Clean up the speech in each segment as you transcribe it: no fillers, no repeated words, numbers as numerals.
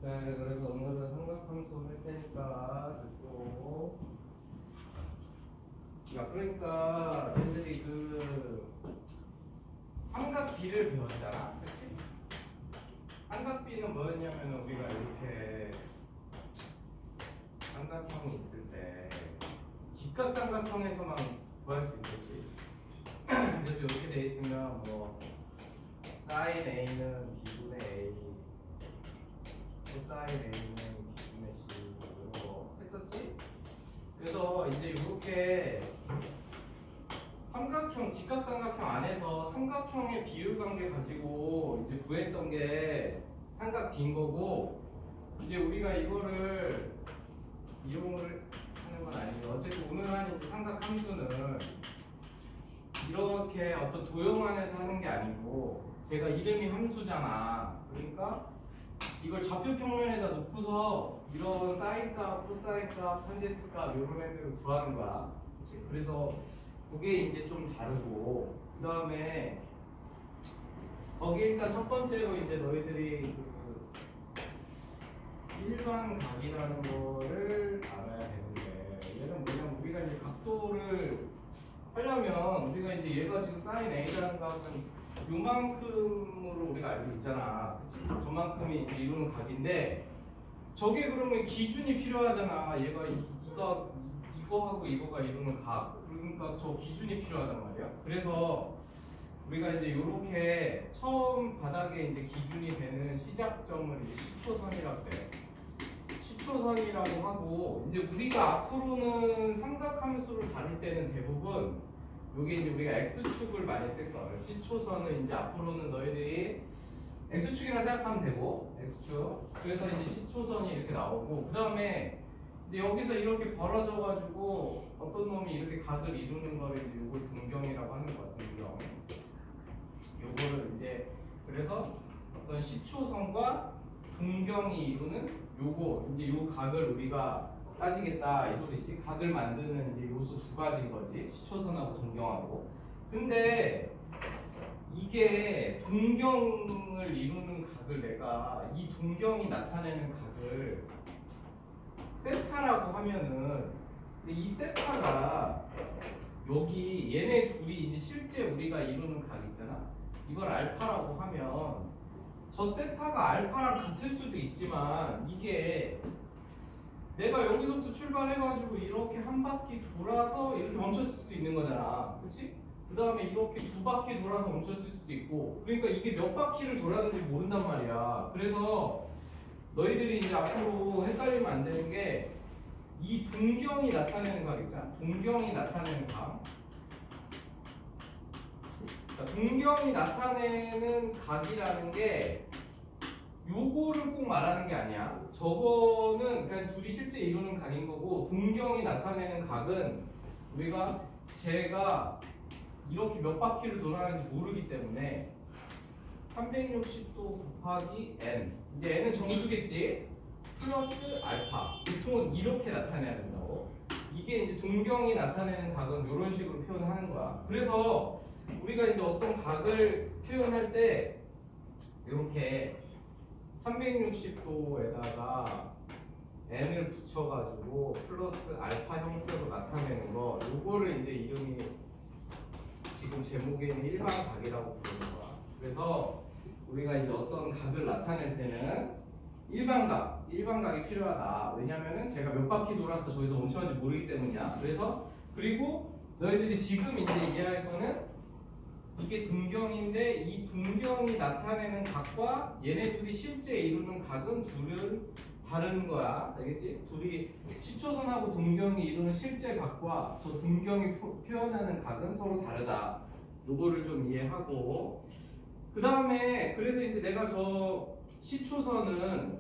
네, 그래서 오늘은 삼각함수 할 테니까 듣고. 야, 그러니까 얘들이 그 삼각비를 배웠잖아, 그치? 삼각비는 뭐였냐면 우리가 이렇게 삼각형이 있을 때 직각삼각형에서만 구할 수 있었지. 그래서 이렇게 돼 있으면 뭐 사인 A는 B분의 A, 코사인 A는 B분의 C 이런 거 했었지. 그래서 이제 이렇게 삼각형, 직각삼각형 안에서 삼각형의 비율관계 가지고 이제 구했던 게 삼각비인 거고, 이제 우리가 이거를 이용을 하는 건 아니고, 어쨌든 오늘 하는 이제 삼각함수는 이렇게 어떤 도형 안에서 하는 게 아니고, 제가 이름이 함수잖아. 그러니까 이걸 좌표 평면에다 놓고서 이런 사인값, 코사인값, 탄젠트값 이런 애들을 구하는 거야. 그치? 그래서 그게 이제 좀 다르고, 그 다음에 거기 일단 첫 번째로 이제 너희들이 그 일반각이라는 거를 알아야 되는데, 얘는 뭐냐면 우리가 이제 각도를 하려면 우리가 이제 얘가 지금 사인 A라는 각은 요만큼으로 우리가 알고 있잖아. 그치? 저만큼이 이제 이루는 각인데, 저게 그러면 기준이 필요하잖아. 얘가 이거하고 이거가 이루는 각. 그러니까 저 기준이 필요하단 말이야. 그래서 우리가 이제 요렇게 처음 바닥에 이제 기준이 되는 시작점을 이제 시초선이라고 그래. 시초선이라고 하고, 이제 우리가 앞으로는 삼각함수를 다룰 때는 대부분 요게 이제 우리가 x축을 많이 쓸 거야. 시초선은 이제 앞으로는 너희들이 x축이라 생각하면 되고, x축. 그래서 이제 시초선이 이렇게 나오고, 그 다음에 이제 여기서 이렇게 벌어져가지고 어떤 놈이 이렇게 각을 이루는 거를 이제 요걸 등경이라고 하는 거야. 등경. 요거를 이제 그래서 어떤 시초선과 등경이 이루는 요거 이제 요 각을 우리가 따지겠다 이 소리지. 각을 만드는 이제 요소 두 가지인 거지. 시초선하고 등경하고. 근데 이게 동경을 이루는 각을 내가 이 동경이 나타내는 각을 세타라고 하면은, 근데 이 세타가 여기 얘네 둘이 이제 실제 우리가 이루는 각 있잖아. 이걸 알파라고 하면 저 세타가 알파랑 같을 수도 있지만, 이게 내가 여기서부터 출발해가지고 이렇게 한 바퀴 돌아서 이렇게 멈췄을 수도 있는 거잖아. 그치? 그 다음에 이렇게 두 바퀴 돌아서 멈췄을 수도 있고, 그러니까 이게 몇 바퀴를 돌았는지 모른단 말이야. 그래서 너희들이 이제 앞으로 헷갈리면 안 되는 게, 이 동경이 나타내는 각 있잖아. 동경이 나타내는 각. 그러니까 동경이 나타내는 각이라는 게 요거를 꼭 말하는 게 아니야. 저거는 그냥 둘이 실제 이루는 각인 거고, 동경이 나타내는 각은 우리가 제가 이렇게 몇 바퀴를 돌아가는지 모르기 때문에 360도 곱하기 n, 이제 n은 정수겠지, 플러스 알파, 보통은 이렇게 나타내야 된다고. 이게 이제 동경이 나타내는 각은 이런 식으로 표현을 하는 거야. 그래서 우리가 이제 어떤 각을 표현할 때 이렇게 360도에다가 n을 붙여가지고 플러스 알파 형태로 나타내는 거, 요거를 이제 이름이 지금 제목에 있는 일반각이라고 부르는 거야. 그래서 우리가 이제 어떤 각을 나타낼 때는 일반각이 필요하다. 왜냐면은 제가 몇 바퀴 돌아서 저기서 멈췄는지 모르기 때문이야. 그래서 그리고 너희들이 지금 이제 이해할 거는 이게 동경인데, 이 동경이 나타내는 각과 얘네 둘이 실제 이루는 각은 둘은 다른 거야. 알겠지? 둘이 시초선하고 동경이 이루는 실제 각과 저 동경이 표현하는 각은 서로 다르다. 요거를 좀 이해하고, 그 다음에 그래서 이제 내가 저 시초선은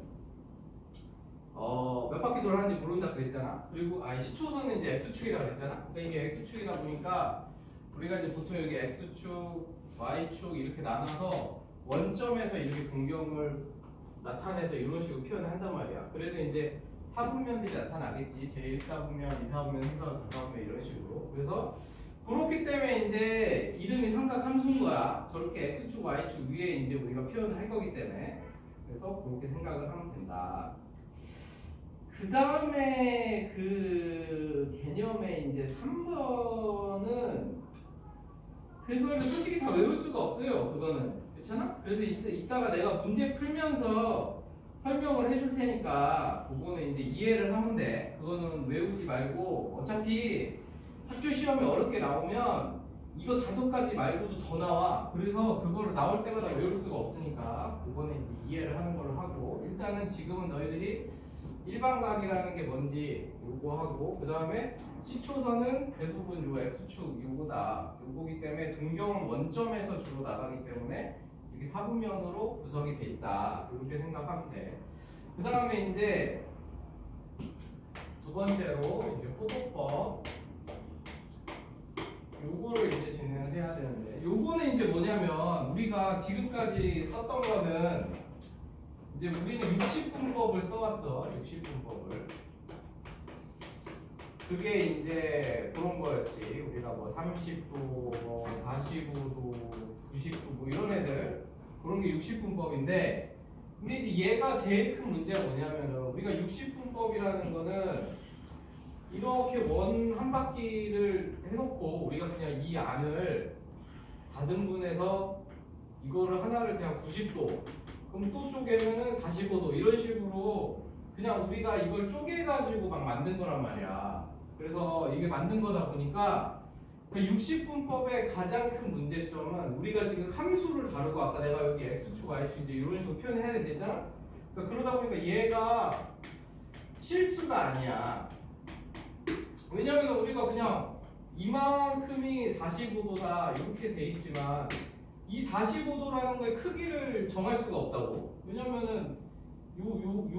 몇 바퀴 돌아가는지 모른다 그랬잖아. 그리고 시초선은 이제 x축이라고 그랬잖아. 그러니까 이게 x축이다 보니까 우리가 이제 보통 여기 x축, y축 이렇게 나눠서 원점에서 이렇게 동경을 나타내서 이런 식으로 표현을 한단 말이야. 그래서 이제 사분면들이 나타나겠지. 제1사분면, 2사분면, 3사분면, 4사분면 이런 식으로. 그래서 그렇기 때문에 이제 이름이 삼각함수인 거야. 저렇게 x축, y축 위에 이제 우리가 표현을 할 거기 때문에. 그래서 그렇게 생각을 하면 된다. 그 다음에 그 개념의 이제 3번은 그거를 솔직히 다 외울 수가 없어요. 그거는. 그렇잖아? 그래서 이따가 내가 문제 풀면서 설명을 해줄 테니까 그거는 이제 이해를 하면 돼. 그거는 외우지 말고 어차피 학교 시험이 어렵게 나오면 이거 5가지 말고도 더 나와. 그래서 그거를 나올 때마다 외울 수가 없으니까 그거는 이제 이해를 하는 걸로 하고, 일단은 지금은 너희들이 일반각이라는 게 뭔지 요거 하고, 그 다음에 시초선은 대부분 요 x축 요거다. 요거기 때문에 동경은 원점에서 주로 나가기 때문에 이렇게 사분면으로 구성이 돼 있다. 이렇게 생각하면 돼. 그 다음에 이제 두 번째로 이제 호도법. 요거를 이제 진행을 해야 되는데, 요거는 이제 뭐냐면 우리가 지금까지 썼던 거는 이제 우리는 60분법을 써왔어. 60분법을. 그게 이제 그런 거였지. 우리가 뭐 30도, 뭐 45도, 90도 뭐 이런 애들, 그런 게 60분법인데, 근데 이제 얘가 제일 큰 문제가 뭐냐면은 우리가 60분법이라는 거는 이렇게 원 한 바퀴를 해놓고 우리가 그냥 이 안을 4등분해서 이거를 하나를 그냥 90도, 그럼 또 쪼개면은 45도 이런 식으로 그냥 우리가 이걸 쪼개가지고 막 만든 거란 말이야. 그래서 이게 만든 거다 보니까 60분법의 가장 큰 문제점은 우리가 지금 함수를 다루고 아까 내가 여기 x축, y축 이제 이런 식으로 표현해야 되잖아. 그러다 보니까 얘가 실수가 아니야. 왜냐면 우리가 그냥 이만큼이 45도다 이렇게 돼 있지만 이 45도라는 거의 크기를 정할 수가 없다고. 왜냐면은 요거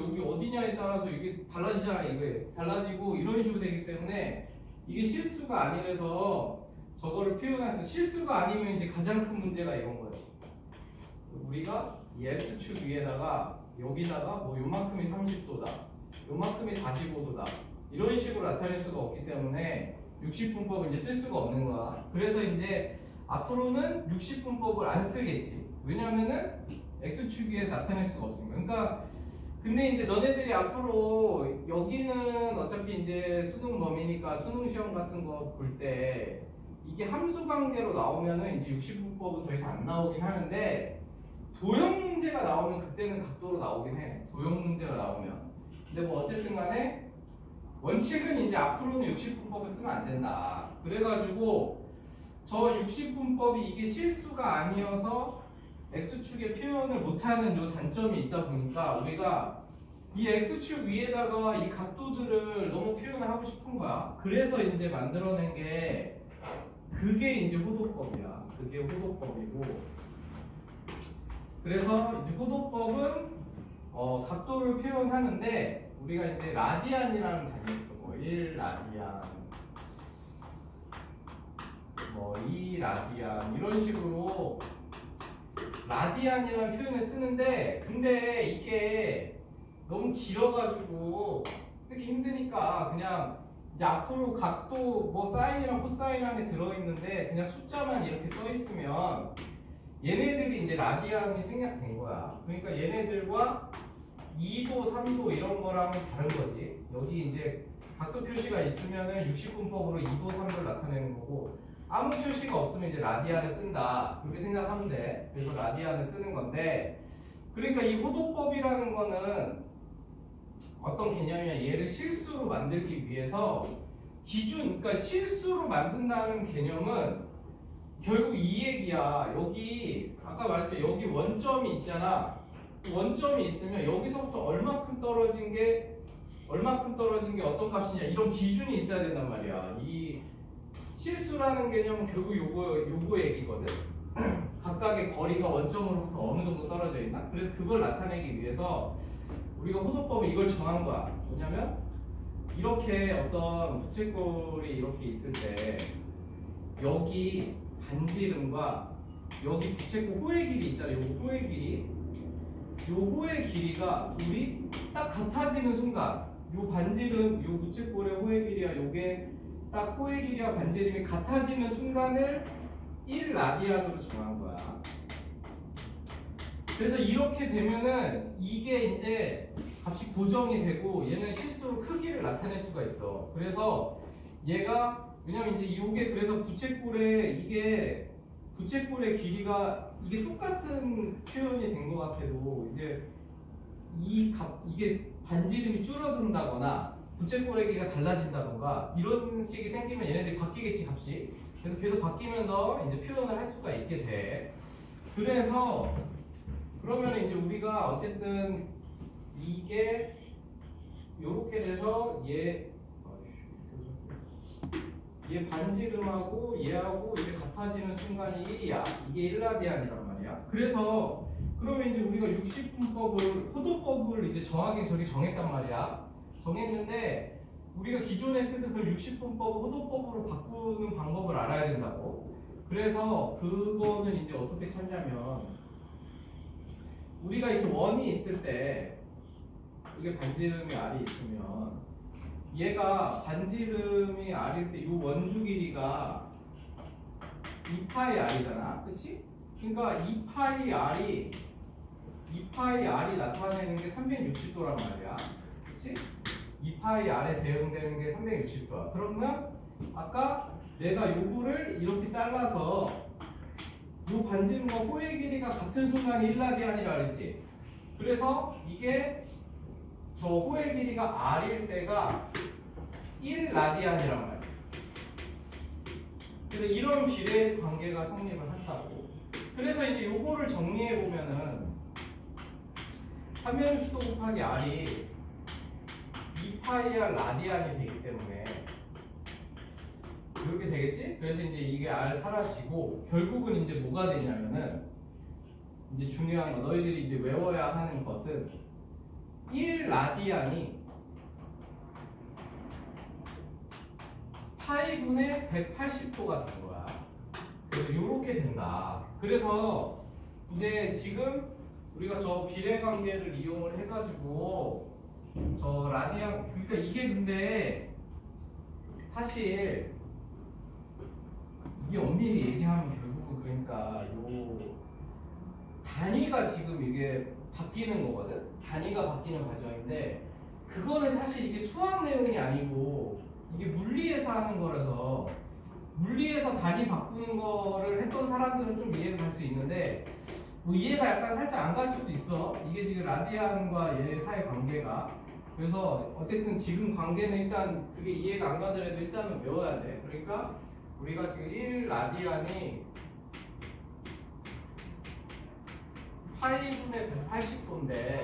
여기 어디냐에 따라서 이게 달라지잖아. 이게 달라지고 이런 식으로 되기 때문에 이게 실수가 아니라서 저거를 표현해서, 실수가 아니면 이제 가장 큰 문제가 이런 거지. 우리가 이 x축 위에다가 여기다가 뭐 요만큼이 30도다, 요만큼이 45도다 이런 식으로 나타낼 수가 없기 때문에 60분법을 이제 쓸 수가 없는 거야. 그래서 이제 앞으로는 60분법을 안 쓰겠지. 왜냐면은 x축 위에 나타낼 수가 없으니까. 그러니까 근데 이제 너네들이 앞으로 여기는 어차피 이제 수능 범위니까 수능 시험 같은 거 볼 때 이게 함수 관계로 나오면은 이제 60분법은 더 이상 안 나오긴 하는데, 도형 문제가 나오면 그때는 각도로 나오긴 해. 도형 문제가 나오면. 근데 뭐 어쨌든 간에 원칙은 이제 앞으로는 60분법을 쓰면 안 된다. 그래가지고 저 60분법이 이게 실수가 아니어서 x축의 표현을 못하는 요 단점이 있다 보니까 우리가 이 x축 위에다가 이 각도들을 너무 표현을 하고 싶은 거야. 그래서 이제 만들어낸 게 그게 이제 호도법이야. 그게 호도법이고, 그래서 이제 호도법은 각도를 표현하는데 우리가 이제 라디안이라는 단위 있어. 뭐 1라디안, 뭐 2라디안 이런 식으로 라디안이라는 표현을 쓰는데, 근데 이게 너무 길어가지고 쓰기 힘드니까 그냥 이제 앞으로 각도 뭐 사인이랑 코사인 안에 들어있는데 그냥 숫자만 이렇게 써 있으면 얘네들이 이제 라디안이 생략된 거야. 그러니까 얘네들과 2도, 3도 이런 거랑은 다른 거지. 여기 이제 각도 표시가 있으면은 60분법으로 2도, 3도를 나타내는 거고, 아무 표시가 없으면 이제 라디안을 쓴다. 그렇게 생각하면 돼. 그래서 라디안을 쓰는 건데, 그러니까 이 호도법이라는 거는 어떤 개념이냐, 얘를 실수로 만들기 위해서 기준, 그러니까 실수로 만든다는 개념은 결국 이 얘기야. 여기 아까 말했죠. 여기 원점이 있잖아. 원점이 있으면 여기서부터 얼마큼 떨어진 게 어떤 값이냐, 이런 기준이 있어야 된단 말이야. 이 실수라는 개념은 결국 요거 얘기거든. 각각의 거리가 원점으로부터 어느 정도 떨어져 있나? 그래서 그걸 나타내기 위해서 우리가 호도법은 이걸 정한 거야. 뭐냐면 이렇게 어떤 부채꼴이 이렇게 있을 때 여기 반지름과 여기 부채꼴 호의 길이 있잖아요. 요 호의 길이, 요 호의 길이가 둘이 딱 같아지는 순간, 요 반지름, 요 부채꼴의 호의 길이와 요게 딱 호의 길이와 반지름이 같아지는 순간을 1라디안으로 정한 거야. 그래서 이렇게 되면은 이게 이제 값이 고정이 되고 얘는 실수로 크기를 나타낼 수가 있어. 그래서 얘가 왜냐면 이제 이게 그래서 부채꼴의 이게 부채꼴의 길이가 이게 똑같은 표현이 된 것 같아도 이제 이게 반지름이 줄어든다거나 부채꼴의 길이가 달라진다던가 이런 식이 생기면 얘네들이 바뀌겠지 값이. 그래서 계속 바뀌면서 이제 표현을 할 수가 있게 돼. 그래서 그러면 이제 우리가 어쨌든 이게 요렇게 돼서 얘 반지름하고 얘하고 이제 같아지는 순간이 1이야. 이게 1라디안이란 말이야. 그래서 그러면 이제 우리가 60분법을 호도법을 이제 정하게 저기 정했단 말이야. 정했는데 우리가 기존에 쓰던 그 60분법을 호도법으로 바꾸는 방법을 알아야 된다고. 그래서 그거는 이제 어떻게 찾냐면 우리가 이렇게 원이 있을 때 이게 반지름이 R이 있으면 얘가 반지름이 R일 때 이 원주 길이가 2파이 R이잖아. 그치? 그러니까 2파이 R이 나타내는 게 360도란 말이야. 그치? 2파이 R에 대응되는 게 360도야. 그러면 아까 내가 요거를 이렇게 잘라서 요 반지름과 호의 길이가 같은 순간이 1라디안이라 그랬지. 그래서 이게 저 호의 길이가 R일 때가 1라디안이란 말이야. 그래서 이런 비례 관계가 성립을 한다고. 그래서 이제 요거를 정리해 보면은 360도 곱하기 R이 2파이R 라디안이 되기 때문에 이렇게 되겠지? 그래서 이제 이게 R 사라지고 결국은 이제 뭐가 되냐면은 이제 중요한 거 너희들이 이제 외워야 하는 것은 1라디안이 파이분의 180도가 된 거야. 그래서 이렇게 된다. 그래서 이제 지금 우리가 저 비례 관계를 이용을 해가지고 저 라디안 그러니까 이게 근데 사실 이게 엄밀히 얘기하면 결국은 그러니까 요 단위가 지금 이게 바뀌는 거거든. 단위가 바뀌는 과정인데 그거는 사실 이게 수학 내용이 아니고 이게 물리에서 하는 거라서 물리에서 단위 바꾸는 거를 했던 사람들은 좀 이해가 갈 수 있는데 뭐 이해가 약간 살짝 안 갈 수도 있어. 이게 지금 라디안과 얘 사이 관계가. 그래서 어쨌든 지금 관계는 일단 그게 이해가 안 가더라도 일단은 외워야 돼. 그러니까 우리가 지금 1라디안이 파이분의 180도인데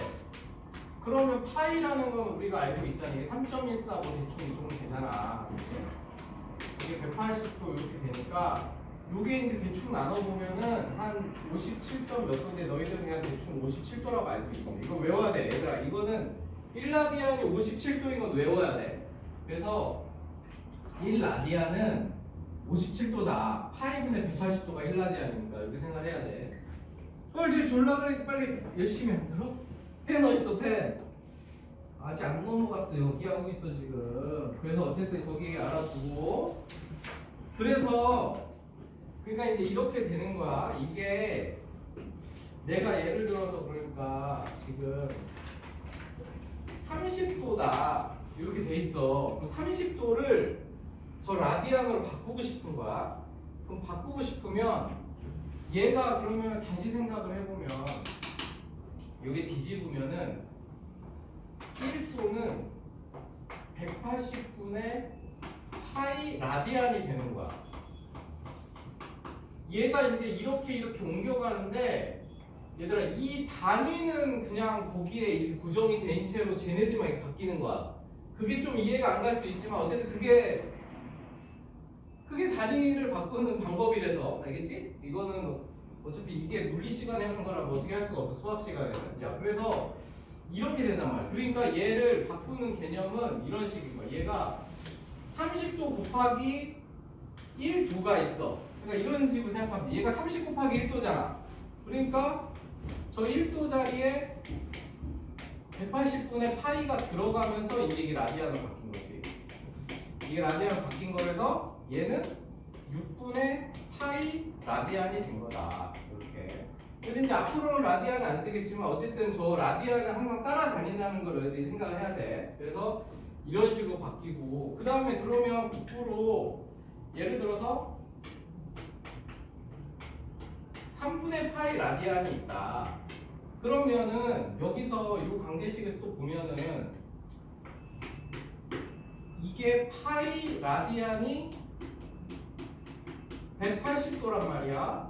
그러면 파이라는 건 우리가 알고 있잖아. 이게 3.14고 대충 이 정도 되잖아. 그치? 이게 180도 이렇게 되니까 요게 이제 대충 나눠보면은 한 57점 몇 도인데 너희들은 그냥 대충 57도라고 알고 있어. 이거 외워야 돼. 얘들아 이거는 1라디안이 57도인 건 외워야 돼. 그래서 1라디안은 57도다. 파이분의 180도가 1라디안이니까 이렇게 생각해야 돼. 헐 지금 졸라 그래. 빨리 열심히 안 들어? 펜 어딨어 펜? 아직 안 넘어갔어. 여기 하고 있어 지금. 그래서 어쨌든 거기 알아두고 그래서 그러니까 이제 이렇게 되는 거야. 이게 내가 예를 들어서 그러니까 지금 30도다 이렇게 돼 있어. 그럼 30도를 저 라디안으로 바꾸고 싶은 거야. 그럼 바꾸고 싶으면 얘가 그러면 다시 생각을 해보면 이게 뒤집으면은 1도는 180분의 파이 라디안이 되는 거야. 얘가 이제 이렇게 옮겨가는데 얘들아 이 단위는 그냥 거기에 이렇게 고정이 된 채로 쟤네들만 이렇게 바뀌는 거야. 그게 좀 이해가 안 갈 수 있지만 어쨌든 그게 단위를 바꾸는 방법이라서 알겠지? 이거는 어차피 이게 물리 시간에 하는 거라 뭐 어떻게 할 수가 없어. 수학 시간에는. 야 그래서 이렇게 된단 말이야. 그러니까 얘를 바꾸는 개념은 이런 식인 거야. 얘가 30도 곱하기 1도가 있어. 그러니까 이런 식으로 생각하면 돼. 얘가 30 곱하기 1도잖아. 그러니까 저 1도 자리에 180분의 파이가 들어가면서 이제 이게 라디안으로 바뀐 거지. 이게 라디안으로 바뀐 거라서 얘는 6분의 파이 라디안이 된 거다. 이렇게. 그래서 이제 앞으로는 라디안은 안 쓰겠지만 어쨌든 저 라디안은 항상 따라다닌다는 걸 너희들이 생각을 해야 돼. 그래서 이런 식으로 바뀌고 그 다음에 그러면 국부로 예를 들어서 3분의 파이 라디안이 있다. 그러면은 여기서 이 관계식에서 또 보면은 이게 파이 라디안이 180도란 말이야.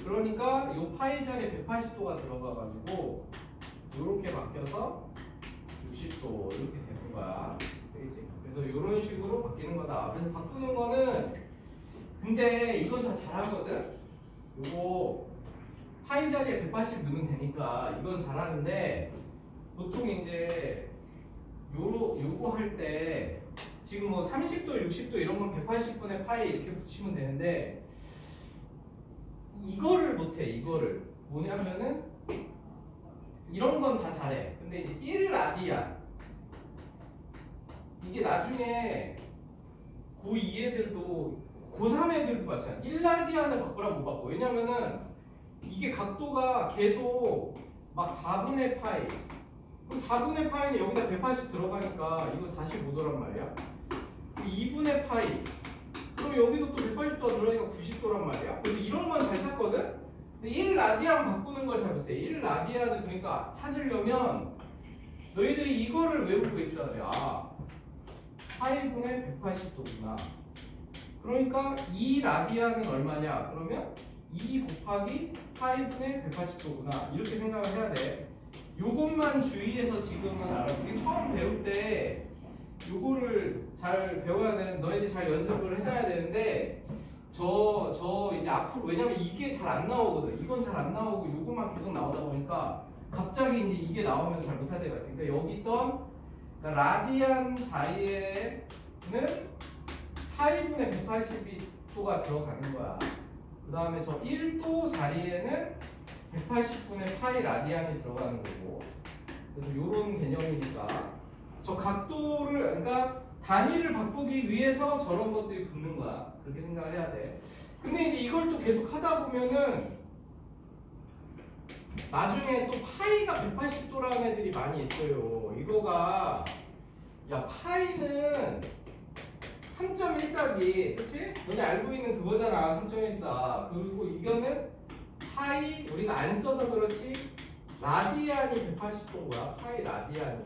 그러니까 이 파이 자리에 180도가 들어가가지고 이렇게 바뀌어서 60도 이렇게 되는 거야. 그래서 이런 식으로 바뀌는 거다. 그래서 바꾸는 거는 근데 이건 다 잘하거든. 요거 파이 자리에 180 넣으면 되니까 이건 잘하는데 보통 이제 요거 할 때 지금 뭐 30도, 60도 이런 건 180분의 파이 이렇게 붙이면 되는데 이거를 못해. 이거를 뭐냐면은 이런 건 다 잘해. 근데 이제 1라디안 이게 나중에 고2 애들도 고3 애들도 마찬가지야. 1라디안을 바꾸라 못 바꿔. 왜냐면은 이게 각도가 계속 막 4분의 파이. 그럼 4분의 파이는 여기다 180 들어가니까 이거 45도란 말이야. 2분의 파이. 그럼 여기도 또 180도가 들어가니까 90도란 말이야. 그래서 이런 건 잘 찾거든? 근데 1라디안 바꾸는 걸 잘 못해. 1라디안을 그러니까 찾으려면 너희들이 이거를 외우고 있어야 돼. 아, 파이분의 180도구나. 그러니까 2라디안은 얼마냐? 그러면 2 곱하기 파이분의 180도구나. 이렇게 생각을 해야 돼. 요것만 주의해서 지금은 알아. 이게 처음 배울 때 요거를 잘 배워야 되는, 너희들이 잘 연습을 해놔야 되는데 저 이제 앞으로 왜냐면 이게 잘 안 나오거든. 이건 잘 안 나오고 요것만 계속 나오다 보니까 갑자기 이제 이게 나오면 잘 못할 때가 있으니까 여기 있던 그러니까 라디안 자리에는 파이분의 180도가 들어가는 거야. 그 다음에 저 1도 자리에는 180분의 파이 라디안이 들어가는 거고. 그래서 요런 개념이니까 저 각도를 그러니까 단위를 바꾸기 위해서 저런 것들이 붙는 거야. 그렇게 생각을 해야 돼. 근데 이제 이걸 또 계속 하다 보면은 나중에 또 파이가 180도라는 애들이 많이 있어요. 이거가 야 파이는 3.14지, 그치? 너네 알고 있는 그거잖아, 3.14. 그리고 이거는 파이 우리가 안 써서 그렇지 라디안이 180도인 거야. 파이 라디안이.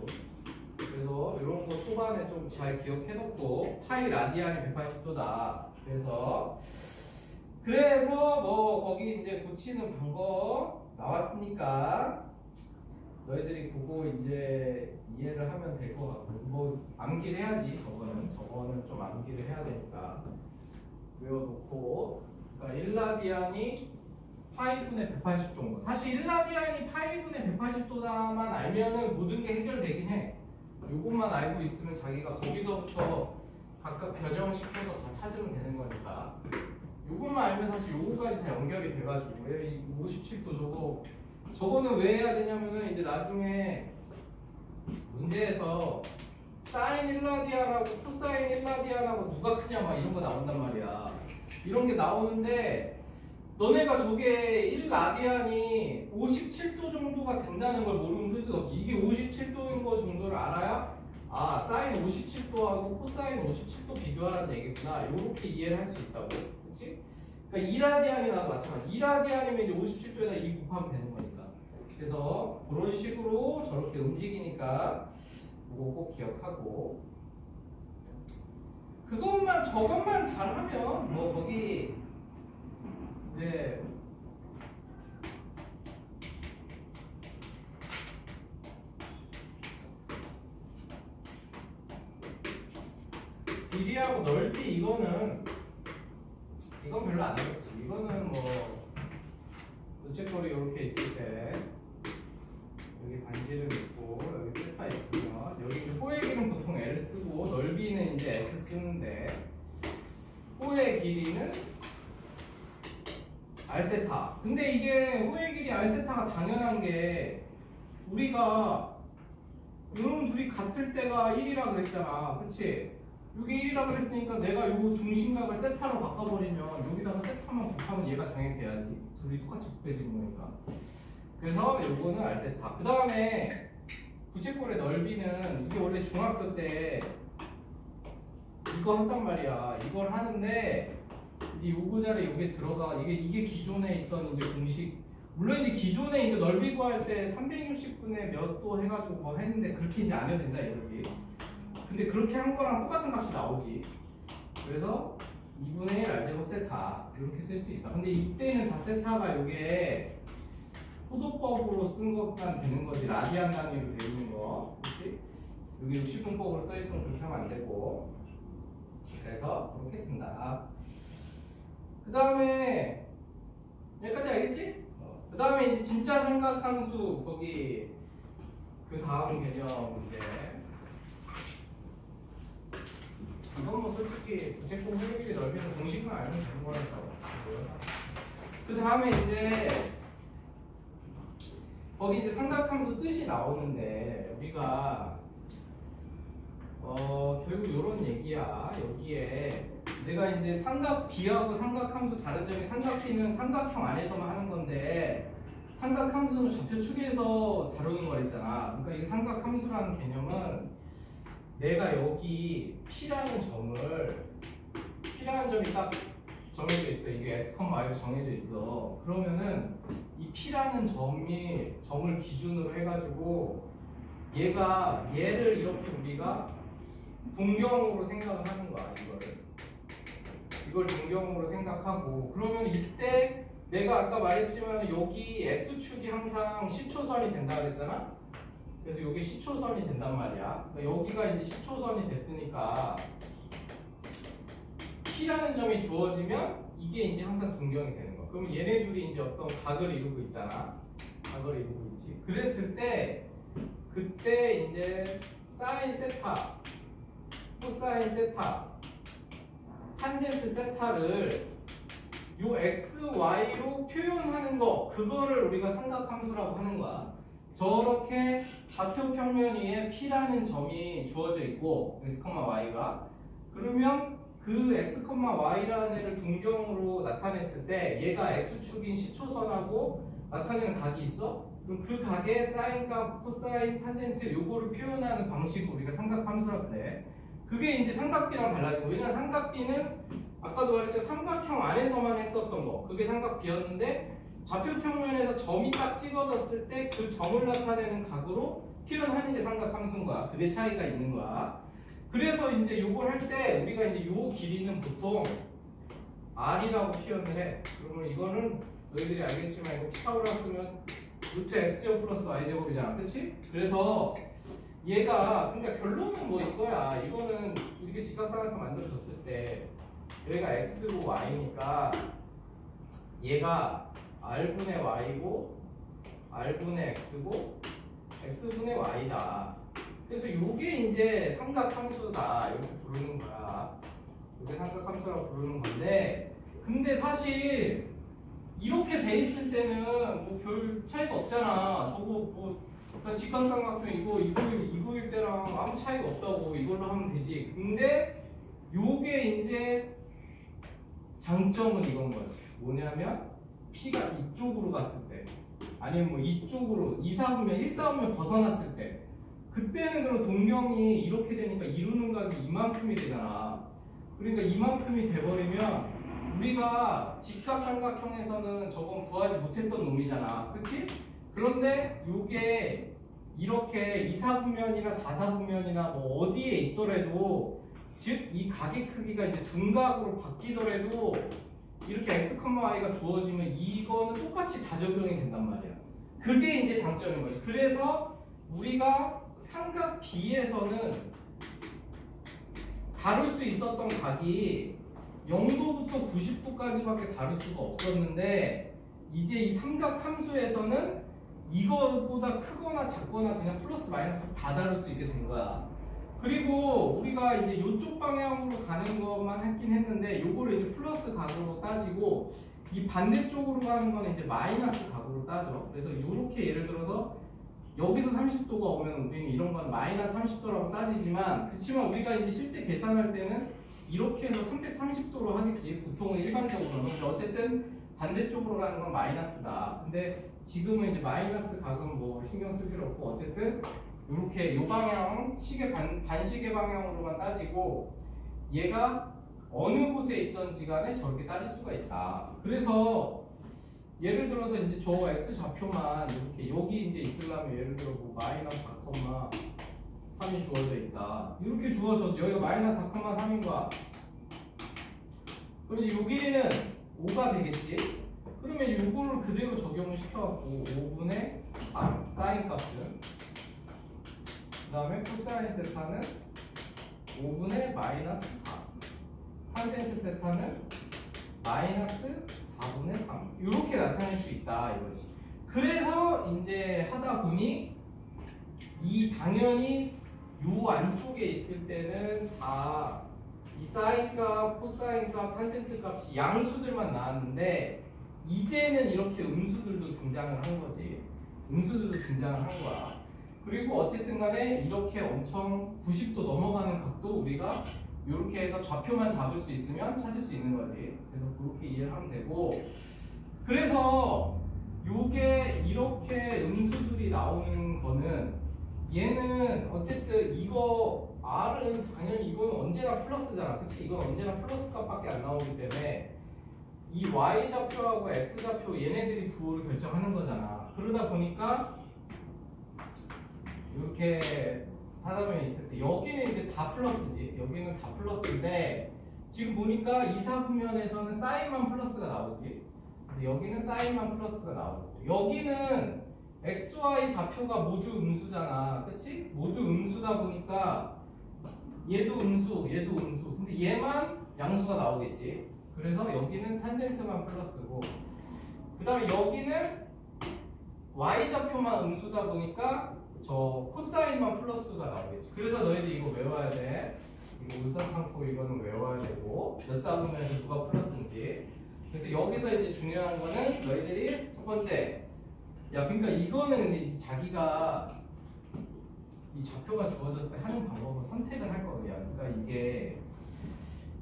그래서 이런 거 초반에 좀 잘 기억해놓고 파이 라디안이 180도다. 그래서 뭐 거기 이제 고치는 방법 나왔으니까 너희들이 그거 이제 이해를 하면 될 것 같고 뭐 암기를 해야지. 저거는 좀 암기를 해야 되니까 외워놓고. 그러니까 1라디안이 파이분의 180도인 거. 사실 1라디안이 파이분의 180도다만 알면은 모든 게 해결되긴 해. 요것만 알고 있으면 자기가 거기서부터 각각 변형시켜서 다 찾으면 되는 거니까. 요것만 알면 사실 요거까지 다 연결이 돼가지고 이 57도 저거는 왜 해야 되냐면은 이제 나중에 문제에서 사인 1라디안하고 코사인 1라디안하고 누가 크냐 막 이런 거 나온단 말이야. 이런 게 나오는데 너네가 저게 1라디안이 57도 정도가 된다는 걸 모르면 풀 수가 없지. 이게 57도인 거 정도를 알아야 아 사인 57도하고 코사인 57도 비교하라는 얘기구나. 이렇게 이해를 할 수 있다고. 그치? 그러니까 2라디안이 나도 마찬가지. 2라디안이면 이제 57도에다 2 곱하면 되는 거니까. 그래서 그런 식으로 저렇게 움직이니까 그거 꼭 기억하고 저것만 잘하면 뭐 거기 이제 길이하고 넓이 이건 별로 안 어렵지. 이거는 뭐 우체거리 이렇게 있을 때 여기 반지름 있고 여기 세타 있으면 여기 호의 길이는 보통 L 쓰고 넓이는 이제 S 쓰는데 호의 길이는 R세타. 근데 이게 호의 길이 R세타가 당연한 게 우리가 이놈 둘이 같을 때가 1이라 그랬잖아. 그치? 이게 1이라 그랬으니까 내가 요 중심각을 세타로 바꿔버리면 여기다가 세타만 곱하면 얘가 당연히 돼야지. 둘이 똑같이 곱해지는 거니까. 그래서 요거는 R세타. 그 다음에 부채꼴의 넓이는 이게 원래 중학교 때 이거 한단 말이야. 이걸 하는데 이제 요거 자리에 요게 들어가 이게 기존에 있던 이제 공식. 물론 이제 기존에 이거 넓이 구할 때 360분의 몇 도 해가지고 뭐 했는데 그렇게 이제 안 해도 된다 이거지. 근데 그렇게 한 거랑 똑같은 값이 나오지. 그래서 2분의 1 R제곱 세타 이렇게 쓸 수 있다. 근데 이때는 다 세타가 요게 포도법으로 쓴 것만 되는 거지. 라디안 단위로 되어 있는 거. 그렇지? 여기 60분법으로 써 있으면 그렇게 하면 안 되고. 그래서 그렇게 된다. 그 다음에 여기까지 알겠지? 그 다음에 이제 진짜 삼각함수 거기 그 다음 개념 문제. 이건 뭐 솔직히 부채꼴 회로길이 넓이는 공식만 알면 되는 거니까. 그 다음에 이제 거기 이제 삼각함수 뜻이 나오는데 우리가 결국 이런 얘기야. 여기에 내가 이제 삼각 B하고 삼각함수 다른 점이 삼각 B는 삼각형 안에서만 하는 건데 삼각함수는 좌표축에서 다루는 거랬잖아. 그러니까 이게 삼각함수라는 개념은 내가 여기 P라는 점이 딱 정해져 있어. 이게 x, y로 정해져 있어. 그러면은 이 P라는 점을 기준으로 해가지고 얘를 이렇게 우리가 동경으로 생각을 하는 거야. 이걸 동경으로 생각하고 그러면 이때 내가 아까 말했지만 여기 x축이 항상 시초선이 된다 그랬잖아. 그래서 여기 시초선이 된단 말이야. 그러니까 여기가 이제 시초선이 됐으니까 P라는 점이 주어지면 이게 이제 항상 동경이 되는 거야. 그러면 얘네 둘이 이제 어떤 각을 이루고 있잖아. 각을 이루고 있지. 그랬을 때 그때 이제 사인 세타, 코사인 세타, 탄젠트 세타를 요 x, y로 표현하는 거 그거를 우리가 삼각함수라고 하는 거야. 저렇게 좌표 평면 위에 P라는 점이 주어져 있고 x, y가 그러면 그 x, y라는 애를 동경으로 나타냈을 때 얘가 x축인 시초선하고 나타내는 각이 있어? 그럼 그 각의 사인과 코사인, 탄젠트 요거를 표현하는 방식을 우리가 삼각함수라고 그래. 그게 이제 삼각비랑 달라진 거. 왜냐면 삼각비는 아까도 말했지만 삼각형 안에서만 했었던 거. 그게 삼각비였는데 좌표 평면에서 점이 딱 찍어졌을 때 그 점을 나타내는 각으로 표현하는 게 삼각함수인 거야. 그게 차이가 있는 거야. 그래서 이제 요걸 할 때 우리가 이제 요 길이는 보통 R이라고 표현을 해. 그러면 이거는 너희들이 알겠지만 이거 피타고라스면 루트 x제곱 플러스 y제곱이잖아. 그치? 그래서 얘가 그러니까 결론은 뭐 이거야. 이거는 이렇게 직각삼각형 만들어졌을 때 여기가 x고 y니까 얘가 r분의 y고 r분의 x고 x분의 y다. 그래서 요게 이제 삼각함수다 이렇게 부르는 거야. 요게 삼각함수라고 부르는 건데 근데 사실 이렇게 돼 있을 때는 뭐 별 차이가 없잖아. 저거 뭐 직각삼각형 이거일 때랑 아무 차이가 없다고 이걸로 하면 되지. 근데 요게 이제 장점은 이건 거지. 뭐냐면 P가 이쪽으로 갔을 때 아니면 뭐 이쪽으로 1사분면 벗어났을 때 그때는 그럼 동경이 이렇게 되니까 이루는 각이 이만큼이 되잖아. 그러니까 이만큼이 돼버리면 우리가 직각삼각형에서는 저건 구하지 못했던 놈이잖아. 그치? 그런데 요게 이렇게 2사분면이나 4사분면이나 뭐 어디에 있더라도 즉 이 각의 크기가 이제 둔각으로 바뀌더라도 이렇게 x, y가 주어지면 이거는 똑같이 다 적용이 된단 말이야. 그게 이제 장점인 거지. 그래서 우리가 삼각 B에서는 다룰 수 있었던 각이 0도부터 90도까지밖에 다룰 수가 없었는데 이제 이 삼각 함수에서는 이거보다 크거나 작거나 그냥 플러스 마이너스 다 다룰 수 있게 된 거야. 그리고 우리가 이제 이쪽 방향으로 가는 것만 했긴 했는데 요거를 이제 플러스 각으로 따지고 이 반대쪽으로 가는 거는 이제 마이너스 각으로 따져. 그래서 요렇게 예를 들어서 여기서 30도가 오면 우리는 이런 건 마이너스 30도라고 따지지만 그렇지만 우리가 이제 실제 계산할 때는 이렇게 해서 330도로 하겠지. 보통은 일반적으로는. 어쨌든 반대쪽으로 가는 건 마이너스다. 근데 지금은 이제 마이너스 각은 뭐 신경 쓸 필요 없고 어쨌든 이렇게 요 방향 시계 반시계 방향으로만 따지고 얘가 어느 곳에 있던지 간에 저렇게 따질 수가 있다. 그래서 예를 들어서 이제 저 x 좌표만 이렇게 여기 이제 있으려면 예를 들어 뭐 마이너스 4,3이 주어져 있다. 이렇게 주어져 여기가 마이너스 4,3인 거야. 그럼 이제 여기는 5가 되겠지. 그러면 이거를 그대로 적용을 시켜갖고 5분의 3 사인 값은 그 다음에 코사인 세타는 5분의 마이너스 4 탄젠트 세타는 마이너스 4분의 3 이렇게 나타낼 수 있다 이거지. 그래서 이제 하다 보니 이 당연히 요 안쪽에 있을 때는 다 이 사인 값, 코사인 값, 탄젠트 값이 양수들만 나왔는데 이제는 이렇게 음수들도 등장을 한 거지. 음수들도 등장을 한 거야. 그리고 어쨌든 간에 이렇게 엄청 90도 넘어가는 각도 우리가 이렇게 해서 좌표만 잡을 수 있으면 찾을 수 있는 거지. 그래서 그렇게 이해를 하면 되고, 그래서 요게 이렇게 음수들이 나오는 거는 얘는 어쨌든 이거 R은 당연히 이거는 언제나 플러스잖아. 그치? 이건 언제나 플러스 값밖에 안 나오기 때문에 이 Y 좌표하고 X 좌표 얘네들이 부호를 결정하는 거잖아. 그러다 보니까 이렇게 사다면이 있을 때 여기는 이제 다 플러스지. 여기는 다 플러스인데 지금 보니까 이사분면에서는 사인만 플러스가 나오지. 그래서 여기는 사인만 플러스가 나오고 여기는 x, y 좌표가 모두 음수잖아. 그치? 모두 음수다 보니까 얘도 음수, 얘도 음수. 근데 얘만 양수가 나오겠지. 그래서 여기는 탄젠트만 플러스고 그 다음에 여기는 y 좌표만 음수다 보니까 저 코사인만 플러스가 나오겠지. 그래서 너희들 이거 외워야 돼. 이거 울산판코 이거는 외워야 되고 몇 사분면에서 누가 플러스인지. 그래서 여기서 이제 중요한 거는 너희들이 첫 번째, 야 그러니까 이거는 근데 이제 자기가 이 좌표가 주어졌을 때 하는 방법은 선택을 할 거야. 그러니까 이게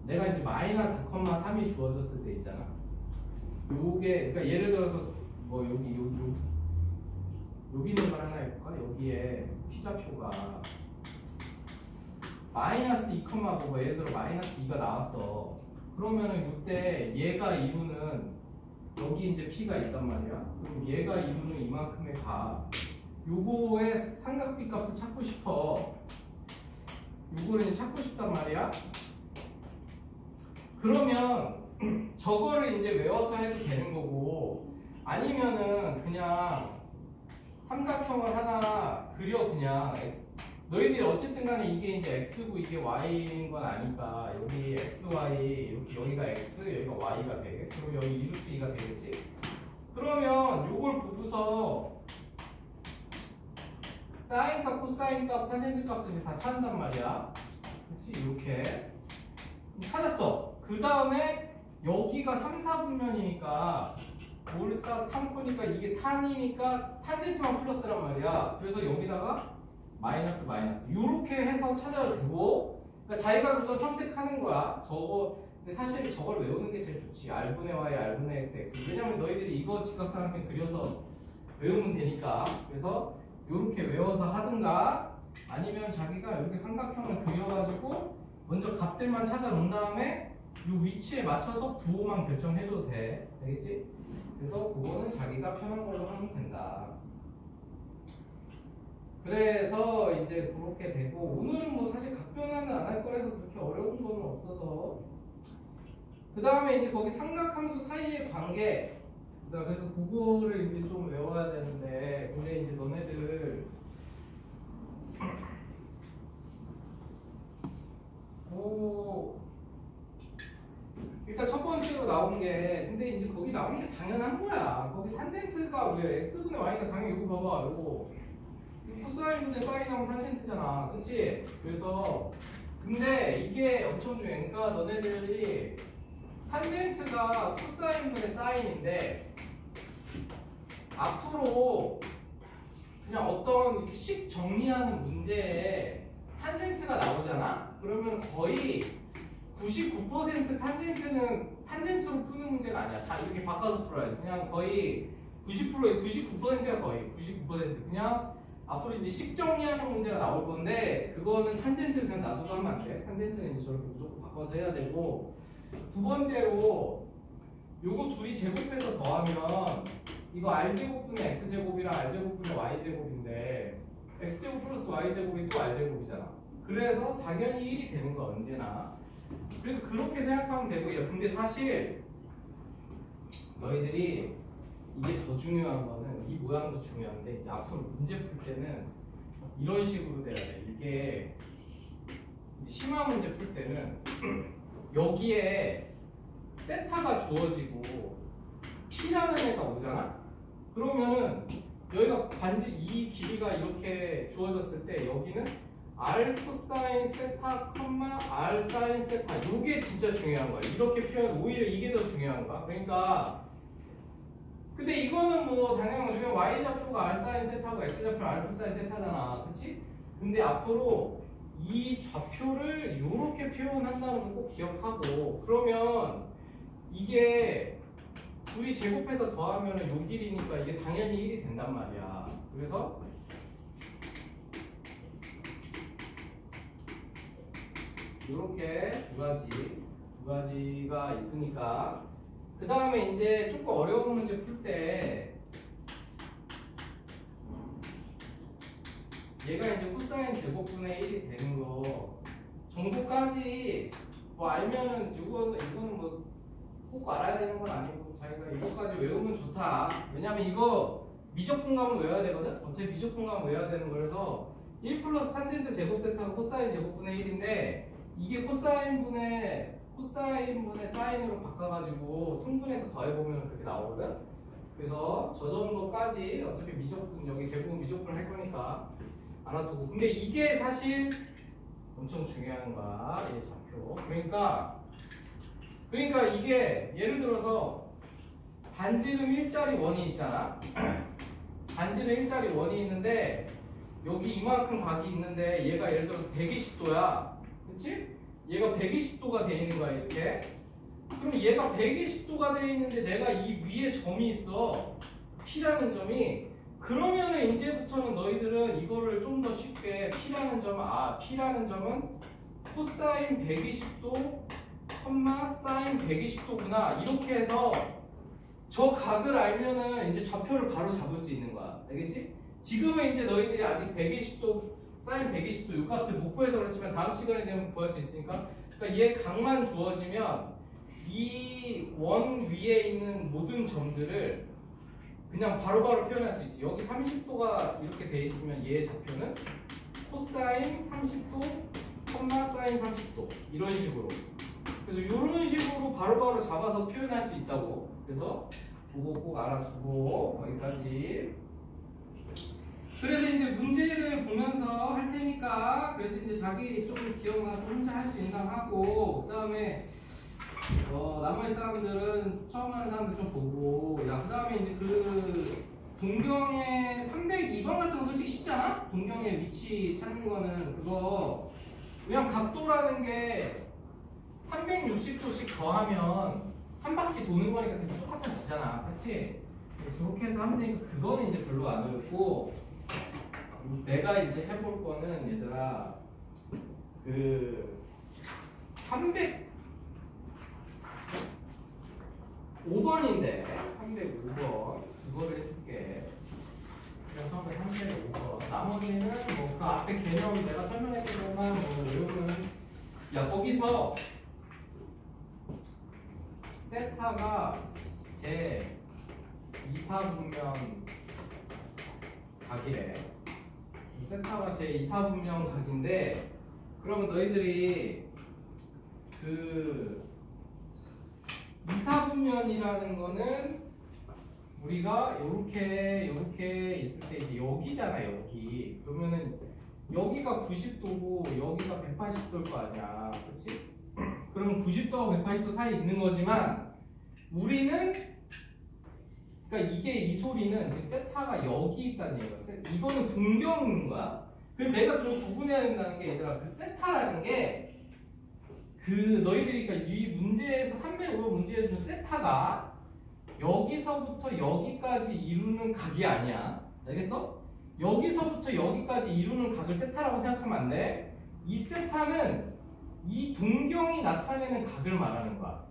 내가 이제 마이너스 4,3이 주어졌을 때 있잖아. 요게 그러니까 예를 들어서 뭐 여기 있는 걸 하나 해볼까? 여기에 P좌표가 마이너스 2, 뭐 예를 들어 마이너스 2가 나왔어. 그러면은 이때 얘가 이루는 여기 이제 P가 있단 말이야. 그럼 얘가 이루는 이만큼의 값 요거의 삼각비 값을 찾고 싶어. 요거를 이제 찾고 싶단 말이야. 그러면 저거를 이제 외워서 해도 되는 거고 아니면은 그냥 삼각형을 하나 그려. 그냥 X. 너희들이 어쨌든 간에 이게 이제 X고 이게 Y인 건 아니까 여기 XY 이렇게 여기가 X 여기가 Y가 되게. 그럼 여기 2루트 2가 되겠지. 그러면 요걸 보고서 사인 값, 코사인 값, 탄젠트 값을 이제 다 찾는단 말이야. 그치? 이렇게 찾았어. 그 다음에 여기가 3, 4분면이니까 몰사 탄코니까 이게 탄이니까 탄젠트만 플러스란 말이야. 그래서 여기다가 마이너스 요렇게 해서 찾아도 되고, 그러니까 자기가 그걸 선택하는 거야. 저거 근데 사실 저걸 외우는 게 제일 좋지. R분의 Y, R분의 X, X. 왜냐면 너희들이 이거 직각삼각형 그려서 외우면 되니까. 그래서 요렇게 외워서 하든가 아니면 자기가 이렇게 삼각형을 그려가지고 먼저 값들만 찾아 놓은 다음에 요 위치에 맞춰서 부호만 결정해줘도 돼. 되겠지? 그래서 그거는 자기가 편한 걸로 하면 된다. 그래서 이제 그렇게 되고 오늘은 뭐 사실 각변화는 안 할 거라서 그렇게 어려운 거는 없어서 그 다음에 이제 거기 삼각함수 사이의 관계 그래서 그거를 이제 좀 외워야 되는데 근데 이제 너네들 일단 첫 번째로 나온 게 근데 이제 거기 나온 게 당연한 거야. 거기 탄젠트가 왜 x분의 y가 당연히 이거 봐봐. 이거 코사인분의 사인하면 탄젠트잖아. 그치? 그래서 근데 이게 엄청 중요해. 그러니까 너네들이 탄젠트가 코사인분의 사인인데 앞으로 그냥 어떤 식 정리하는 문제에 탄젠트가 나오잖아? 그러면 거의 99% 탄젠트는 탄젠트로 푸는 문제가 아니야. 다 이렇게 바꿔서 풀어야 돼. 그냥 거의 90%에 99%가 거의 99% 그냥 앞으로 이제 식 정리하는 문제가 나올 건데 그거는 탄젠트를 그냥 놔두고 하면 안 돼. 탄젠트는 이제 저렇게 무조건 바꿔서 해야 되고 두 번째로 요거 둘이 제곱해서 더하면 이거 r제곱분의 x제곱이랑 r제곱분의 y제곱인데 x제곱 플러스 y제곱이 또 r제곱이잖아. 그래서 당연히 1이 되는 거 언제나. 그래서 그렇게 생각하면 되고요. 근데 사실 너희들이 이게 더 중요한 거는 이 모양도 중요한데 이제 앞으로 문제 풀 때는 이런 식으로 돼야 돼. 이게 심화 문제 풀 때는 여기에 세타가 주어지고 P라는 애가 오잖아? 그러면은 여기가 반지 이 길이가 이렇게 주어졌을 때 여기는 R 코사인 세타, R 사인 세타 요게 진짜 중요한 거야. 이렇게 표현 오히려 이게 더 중요한 거야. 그러니까 근데 이거는 뭐 당연히 우리가 Y 좌표가 R 사인 세타고 X 좌표 R 코사인 세타잖아. 그치? 근데 앞으로 이 좌표를 이렇게 표현한다는 거 꼭 기억하고 그러면 이게 둘이 제곱해서 더하면 요 길이니까 이게 당연히 1이 된단 말이야. 그래서 이렇게 두 가지가 있으니까 그 다음에 이제 조금 어려운 문제 풀 때 얘가 이제 코사인 제곱분의 1이 되는 거 정도까지 뭐 알면은 이거는 뭐 꼭 알아야 되는 건 아니고 자기가 이거까지 외우면 좋다. 왜냐면 이거 미적분감은 외워야 되거든. 어차피 미적분감 외워야 되는 거라서 1 플러스 탄젠트 제곱 세타가 코사인 제곱분의 1인데 이게 코사인분의 사인으로 바꿔가지고 통분해서 더해보면 그렇게 나오거든. 그래서 저 정도까지 어차피 미적분 여기 대부분 미적분 할 거니까 알아두고. 근데 이게 사실 엄청 중요한 거야. 얘 좌표. 그러니까 이게 예를 들어서 반지름 일자리 원이 있잖아. 반지름 일자리 원이 있는데 여기 이만큼 각이 있는데 얘가 예를 들어서 120도야. 그치? 얘가 120도가 돼 있는 거야 이렇게. 그럼 얘가 120도가 돼 있는데 내가 이 위에 점이 있어. P라는 점이. 그러면은 이제부터는 너희들은 이거를 좀 더 쉽게 P라는 점은 코사인 120도, 사인 120도구나 이렇게 해서 저 각을 알면은 이제 좌표를 바로 잡을 수 있는 거야. 알겠지? 지금은 이제 너희들이 아직 120도, 사인 120도 이 값을 못 구해서 그렇지만 다음 시간에 되면 구할 수 있으니까. 그러니까 얘 각만 주어지면 이 원 위에 있는 모든 점들을 그냥 바로바로 표현할 수 있지. 여기 30도가 이렇게 돼 있으면 얘의 좌표는 코사인 30도, 사인 30도 이런 식으로. 그래서 이런 식으로 바로바로 잡아서 표현할 수 있다고. 그래서 그거 꼭 알아두고 거기까지. 그래서 이제 문제를 보면서 할 테니까 그래서 이제 자기 좀 기억나서 혼자 할 수 있나 하고 그 다음에 나머지 사람들은 처음 하는 사람들 좀 보고 야 그 다음에 이제 그 동경의 302번 같은 거 솔직히 쉽잖아? 동경의 위치 찾는 거는 그거 그냥 각도라는 게 360도씩 더하면 한 바퀴 도는 거니까 계속 똑같아지잖아. 그치? 그렇게 해서 하면 되니까 그거는 이제 별로 안 어렵고 내가 이제 해볼 거는 얘들아 그 305번인데 305번 그거를 해줄게. 그냥 처음에 305번 나머지는 뭐 그 앞에 개념 내가 설명했던 것만 뭐 외우는. 야 거기서 세타가 제 2사분면 각이래. 세타가 제 2사분면 각인데 그러면 너희들이 그 2사분면이라는 거는 우리가 요렇게 있을 때 이제 여기잖아. 여기 그러면은 여기가 90도고 여기가 180도일 거 아니야. 그치? 그럼 90도와 180도 사이에 있는 거지만 우리는 그러니까 이 소리는 지금 세타가 여기 있다는 얘기야. 이거는 동경인 거야. 그래서 내가 그걸 구분해야 된다는 게 얘들아 그 세타라는 게 그 너희들이 그러니까 이 문제에서 305번 문제에 준 세타가 여기서부터 여기까지 이루는 각이 아니야. 알겠어? 여기서부터 여기까지 이루는 각을 세타라고 생각하면 안 돼. 이 세타는 이 동경이 나타내는 각을 말하는 거야.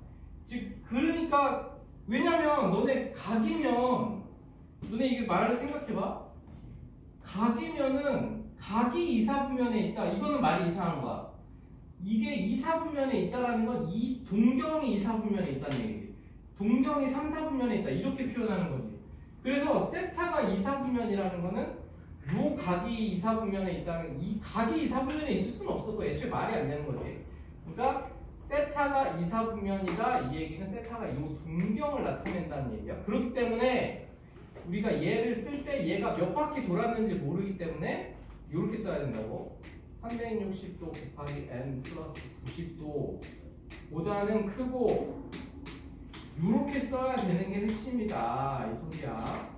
즉 그러니까 왜냐면 너네 각이면 너네 이게 말을 생각해봐. 각이면은 각이 이사분면에 있다. 이거는 말이 이상한 거야. 이게 이사분면에 있다라는 건 이 동경이 이사분면에 있다는 얘기지. 동경이 3, 4분면에 있다. 이렇게 표현하는 거지. 그래서 세타가 이사분면이라는 거는 요 각이 이사분면에 있다는 이 각이 이사분면에 있을 수는 없어. 그 애초에 말이 안 되는 거지. 그러니까 세타가 이사분면이다. 이 얘기는 세타가 요 동경을 나타낸다는 얘기야. 그렇기 때문에 우리가 얘를 쓸 때 얘가 몇 바퀴 돌았는지 모르기 때문에 이렇게 써야 된다고. 360도 곱하기 n 플러스 90도 보다는 크고 이렇게 써야 되는 게 핵심이다. 이 소리야.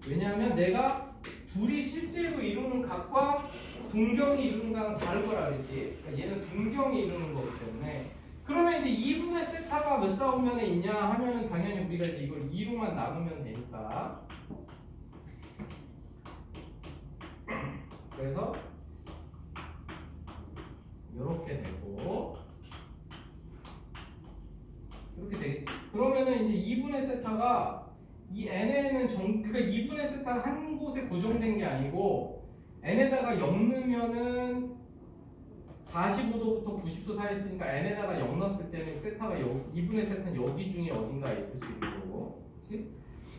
왜냐하면 내가 둘이 실제로 이루는 각과 동경이 이루는 각은 다를 거라 그랬지. 그러니까 얘는 동경이 이루는 거기 때문에. 그러면 이제 2분의 세타가 몇 사분면에 있냐 하면은 당연히 우리가 이제 이걸 2로만 나누면 되니까. 그래서 이렇게 되고 이렇게 되겠지. 그러면은 이제 2분의 세타가 이 n에는 그러니까 2분의 세타가 한 곳에 고정된 게 아니고 n에다가 0 넣으면은 45도부터 90도 사이에 있으니까 n에다가 0 넣었을 때는 세타가 2분의 세타는 여기 중에 어딘가에 있을 수 있는 거고. 그치?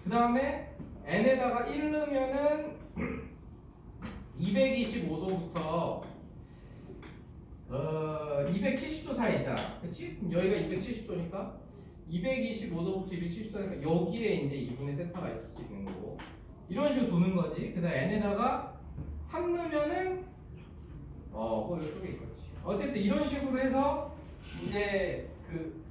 그 다음에 n에다가 1 넣으면은 225도부터 270도 사이 있잖아. 그치? 그럼 여기가 270도니까 225도부터 270도니까 여기에 이제 2분의 세타가 있을 수 있는 거고. 이런 식으로 도는 거지. 그 다음 n에다가 3 넣으면은 이쪽에 있겠지. 어쨌든 이런 식으로 해서 이제 그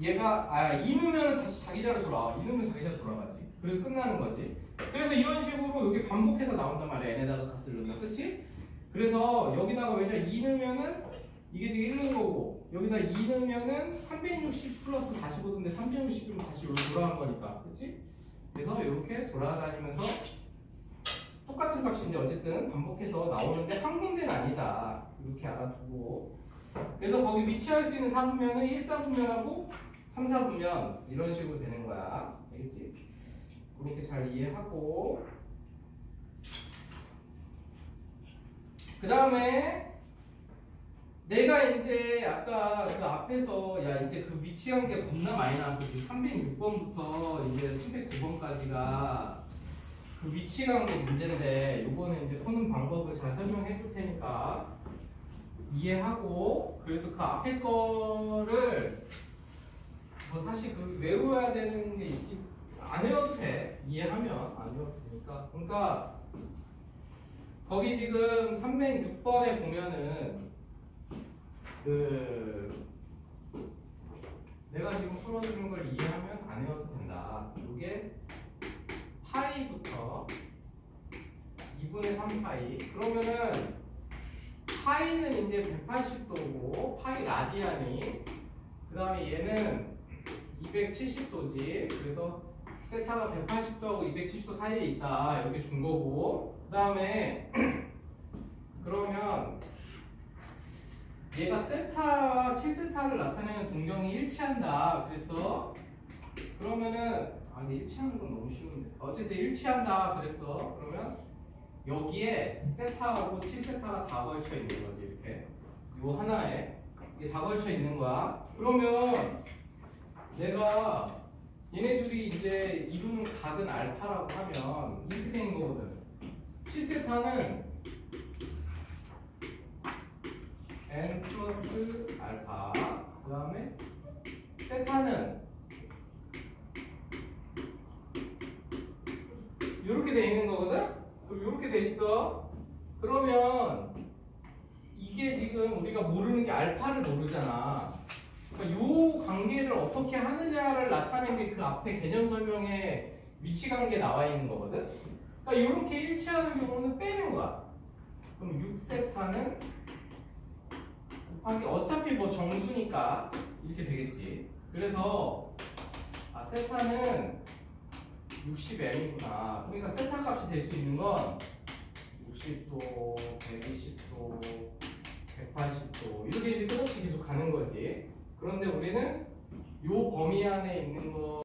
얘가 2 넣으면 다시 자기 자리로 돌아와. 2 넣으면 자기 자리로 돌아가지. 그래서 끝나는 거지. 그래서 이런 식으로 여기 반복해서 나온단 말이야. n에다가 값을 넣는다. 그치? 그래서 여기다가 왜냐 2 넣으면은 이게 지금 1 넣은 거고 여기다 2 넣으면은 360 플러스 45도인데 360이면 다시 여기로 돌아간 거니까. 그치? 그래서 이렇게 돌아다니면서 똑같은 값이 이제 어쨌든 반복해서 나오는데 한 군데는 아니다. 이렇게 알아두고. 그래서 거기 위치할 수 있는 4분면은 1, 4분면하고 3, 4분면 이런 식으로 되는 거야. 알겠지? 그렇게 잘 이해하고. 그 다음에 내가 이제 아까 그 앞에서 야 이제 그 위치한 게 겁나 많이 나왔어. 그 306번부터 이제 309번까지가 그 위치한 게 문제인데 요거는 이제 푸는 방법을 잘 설명해 줄 테니까 이해하고. 그래서 그 앞에 거를 뭐 사실 그 외워야 되는 게 있긴 안 외워도 돼. 이해하면 안 외워도 되니까. 그러니까 거기 지금 306번에 보면은 그 내가 지금 풀어주는 걸 이해하면 안 외워도 된다. 이게 파이부터 2분의 3파이. 그러면은 파이는 이제 180도고 파이 라디안이. 그 다음에 얘는 270도지. 그래서 세타가 180도하고 270도 사이에 있다. 이렇게 준 거고. 그 다음에 그러면 얘가 세타 7세타를 나타내는 동경이 일치한다. 그래서 그러면은 근데 일치하는 건 너무 쉬운데 어쨌든 일치한다. 그래서 그러면 여기에 세타하고 7세타가 다 걸쳐 있는 거지. 이렇게 요 하나에 이게 다 걸쳐 있는 거야. 그러면 내가 얘네들이 이제 이루는 각은 알파라고 하면 이렇게 생긴 거거든. 7세타는 n 플러스 알파. 그 다음에 세타는 이렇게 돼 있는 거거든. 그럼 이렇게 돼 있어. 그러면 이게 지금 우리가 모르는 게 알파를 모르잖아. 그러니까 요 관계를 어떻게 하느냐를 나타낸 게 그 앞에 개념 설명에 위치 관계 나와 있는 거거든. 그러니까 이렇게 일치하는 경우는 빼는 거야. 그럼 6세타는 하기 어차피 뭐 정수니까 이렇게 되겠지. 그래서 세타는 60m이구나. 그러니까 세타 값이 될 수 있는 건 60도, 120도, 180도 이렇게 이제 끝없이 계속 가는 거지. 그런데 우리는 요 범위 안에 있는 거